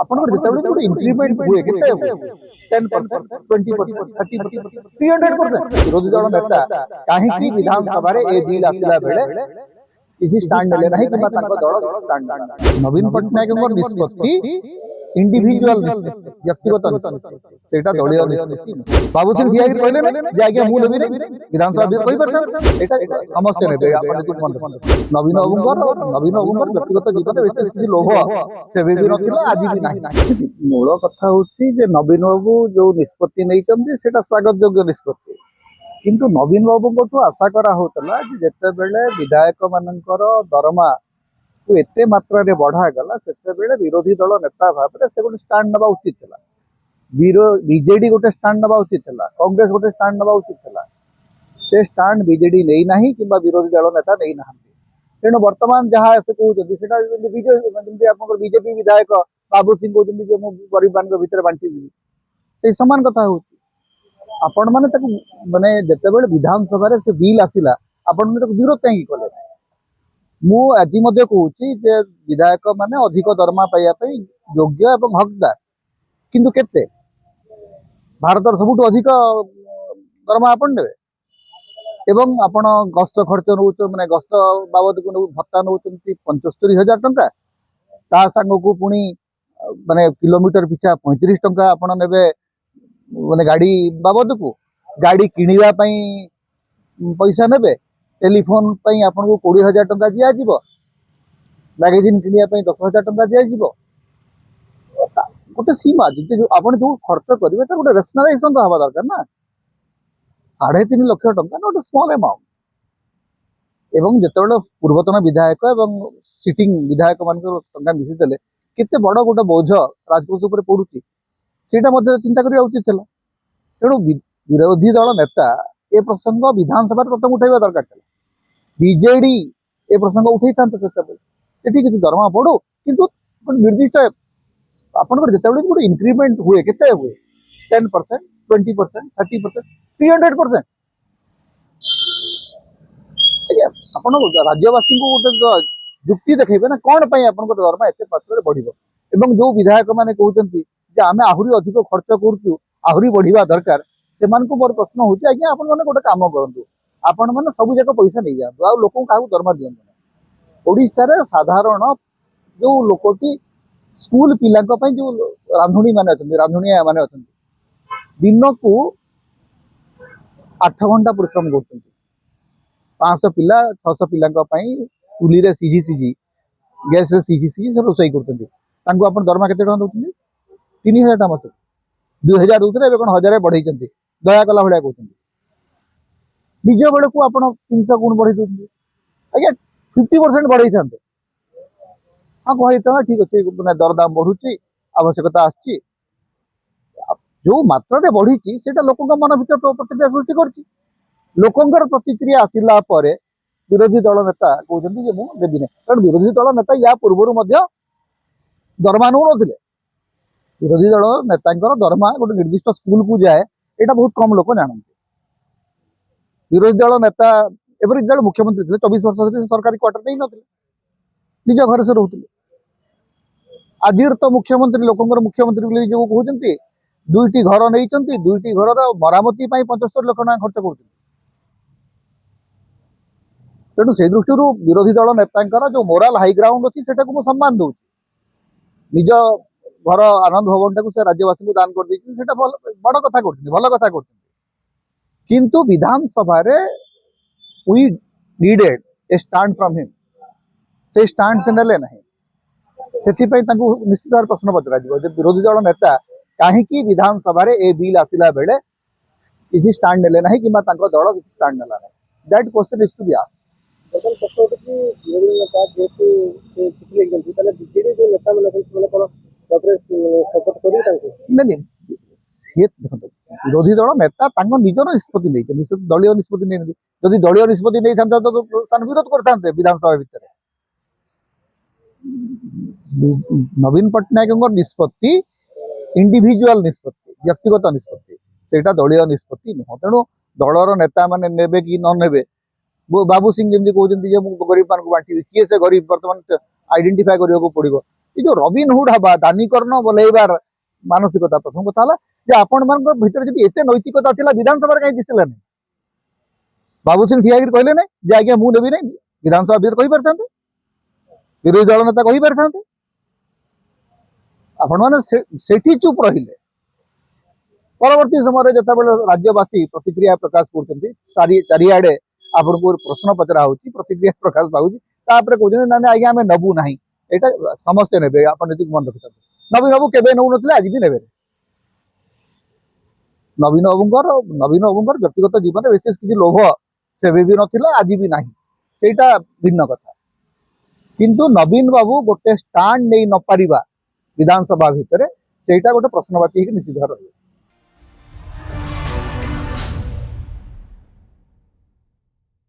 ଆପଣଙ୍କର ଯେତେବେଳେ ଗୋଟେ ଇନକ୍ରିମେଣ୍ଟ ହୁଏ କେତେ 10%, 20%, 30%, 300%, ବିରୋଧୀ ଦଳ ନେତା କାହିଁକି ବିଧାନସଭାରେ ଏ ବିଲ୍ ଆସିଲା ବେଳେ କିଛି ଷ୍ଟାଣ୍ଡ ନେଲେ ନାହିଁ କିମ୍ବା ତାଙ୍କ ଦଳ ଷ୍ଟାଣ୍ଡ ନେଲା ନାହିଁ। ନବୀନ ପଟ୍ଟନାୟକଙ୍କ ନିଷ୍ପତ୍ତି इंडिविजुअल व्यक्तिगत सेटा दलीय निष्पत्ति बाबू सिंह ठिया कहले जे आज्ञा मु नेबी विधानसभा कहि परछन एटा समस्त नेबे आपण जति मन नवीन बाबूंकर व्यक्तिगत जीवन विशेष किसी लोभ से भी नथिला आज भी नाही। मूल कथा होची जे नवीन बाबू जो निष्पत्ति नै चंदी सेटा स्वागत योग्य निष्पत्ति किंतु नवीन बाबू आशा करा होतला जे जते बेले विधायक मानकर दरमा को एते मात्रा रे बढ़ा गला सेते बेले विरोधी दल नेता भाबरे से गोटे स्टैंड नबा उचित थिला। बीजेडी गोटे स्टैंड नबा उचित थिला, कांग्रेस गोटे स्टैंड नबा उचित थिला। से स्टैंड बीजेडी नै नाही किबा विरोधी दल नेता नै नाहंती। तेणु वर्तमान जहाँ से कहउछथि सेटा जेमति आपनकर बीजेपी विधायक बाबू सिंह कहउछथि जे मु गरीब मान भीतर बांटी दिबी से समान कथा होची। आपण माने ताकू माने जते बेले विधानसभा रे से बिल आसिला आपण माने ताकू विरोध काहे कले मु आज कहूँ जे विधायक माने अधिक दरमा पाइबा योग्य एवं हकदार किंतु केते भारत सबुठ अधिक दरमा आपण ने एवं आपण गस्त खर्च नौ माने गस्त बाबद को भत्ता नौ 75,000 टंका ता संग को पुणी माने किलोमीटर पिछा 35 टंका आपण नेबे माने गाड़ी बाबद को गाड़ी किनिबा पई पैसा नेबे टेलीफोन आपन को 20,000 टंका दिया जीवो मैगजीन किनिया 10,000 टंका दिया जीवो गोटे सीमा जो आपन जो खर्च करिवे त गोटे रेशनलाइजेशन हवा दरकार ना 3.5 लाख टंका ना गोटे स्मॉल अमाउंट एवं जेतेबेले पूर्वतन विधायक एवं सिटिंग विधायक मान टंका मिसी देले केते बड़ गोटे बोझ राजकोष ऊपर पड़ुची सेटा मध्ये चिंता करिया उचित थला। तेणु विरोधी दल नेता ए प्रसंग विधानसभा प्रथम उठाइबा दरकार थला। बीजेडी ए प्रसंग उठे किसी दरमा पड़ो किंतु निर्दिष्ट आपंकर जिते गोटे इंक्रीमेंट हुए केते हुए 10%, 20%, 30%, 300%। आपण राज्यवासी को गोटे जुक्ति देखेबे ना कौन पाई आपन दरमा एते मात्रा बढ़िबो एवं जो विधायक माने कहउचंती जे आमे आहुरी अधिक खर्च करूचु आहुरी बढ़िबा दरकार से मान को मोर प्रश्न होची आज्ञा आपन माने गोटे काम करंतु आपण माने सब जगह पैसा नहीं जातु आ लोक काहू दरमा दियंतु। ओडिसा रे साधारण जो लोकटी स्कूल पिला जो रांधुणी माने अछंती रांधुणिया माने अछंती दिन को 8 घंटा परिश्रम करछंती 500 पिला 600 पिला चुली रे सीझी गैस रे सीझी से रोसई करछंती तांको आपण दरमा केते टका दउछंती 3000 टका मास 2000 दउतरे एबे कोन 1000 बढ़ाइछंती दया कला भडिया कहउछंती निज बेल को आप 300 गुण बढ़ी दूसरी आज्ञा 50% बढ़ई था हाँ कहता ठीक अच्छे मैंने दरदाम बढ़ुची आवश्यकता आसची जो मात्रा बढ़ी से लोक मन भर प्रतिक्रिया सृष्टि कर लोकंर प्रतिक्रिया आसला विरोधी दल नेता कहते मुझे ना कारण विरोधी दल नेता या पूर्व दरमा नौ ना विरोधी दल नेता दरमा गोटे निर्दिष्ट स्कूल को जाए यहाँ बहुत कम लोक जानते। विरोधी दल नेता एवं जो मुख्यमंत्री थे 24 वर्ष सरकारी क्वार्टर नहीं नथिले निज घर से रोते आज तो मुख्यमंत्री लोकंर मुख्यमंत्री जो कहते 2टी घर नहीं 2टी घर मरामती 75 लाख टका खर्च कर तेणु से दृष्टि विरोधी दल नेता जो मोराल हाई ग्राउंड अच्छी से सम्मान दौर निज घर आनंद भवन टाक से राज्यवासी को दान कर बड़ कथा भल कथा किंतु विधानसभा रे we needed a stand from him से स्टैंड से नेले नहीं से निश्चित भाव प्रश्न पचरा विरोधी दल नेता कहीं विधानसभा रे ए बिल आसिला बेले किसी स्टैंड नेले नहीं कि दल किसी स्टैंड नेला नहीं that question is to be asked. विरोधी दल नेता निजर निष्पत्ति नहीं दलीय निष्पत्ति नहीं जदि दलीय निष्पत्ति नहीं था तो विरोध करते विधानसभा भितर नवीन पट्टनायक निष्पत्ति इंडिविजुअल निष्पत्ति व्यक्तिगत निष्पत्ति सेटा दलीय निष्पत्ति नुह तेणु दलर नेता माने नेबे कि न नेबे बाबू सिंह जमी कहते गरीब मान बांटी किए से गरीब बर्तमान आइडेंटिफाई करने को पड़ो ये जो रॉबिनहुड हवा दानीकरण बोलेबार मानसिकता प्रथम कथा है जे आपण मान भीतर जदि एते नैतिकता थिला विधानसभा कहीं दिसलानी बाबू सिंह ठिया कहले ना जे आज्ञा मु नेबी नहीं विधानसभा भीतर कहि पारथांते विरोधी दल नेता कहि पारथांते आपण माने सेठी चुप रहिले परवर्ती समय जिते राज्यवासी प्रतिक्रिया प्रकाश कर चारिआडे आपण को प्रश्न पचरा होची प्रतिक्रिया प्रकाश पाउची तापर कहते ना आज्ञा आम नबू ना यहाँ समस्ते ने आप मन रखी नवीन बाबू केवे नौ ना आज भी ने नवीन बाबूर व्यक्तिगत जीवन विशेष किसी लोभ से भी नाला आज भी ना सेटा भिन्न कथा किंतु नवीन बाबू गोटे स्टाण्ड नहीं न पारिबा विधानसभा भितर सेटा गोटे प्रश्नवाची निश्चित रही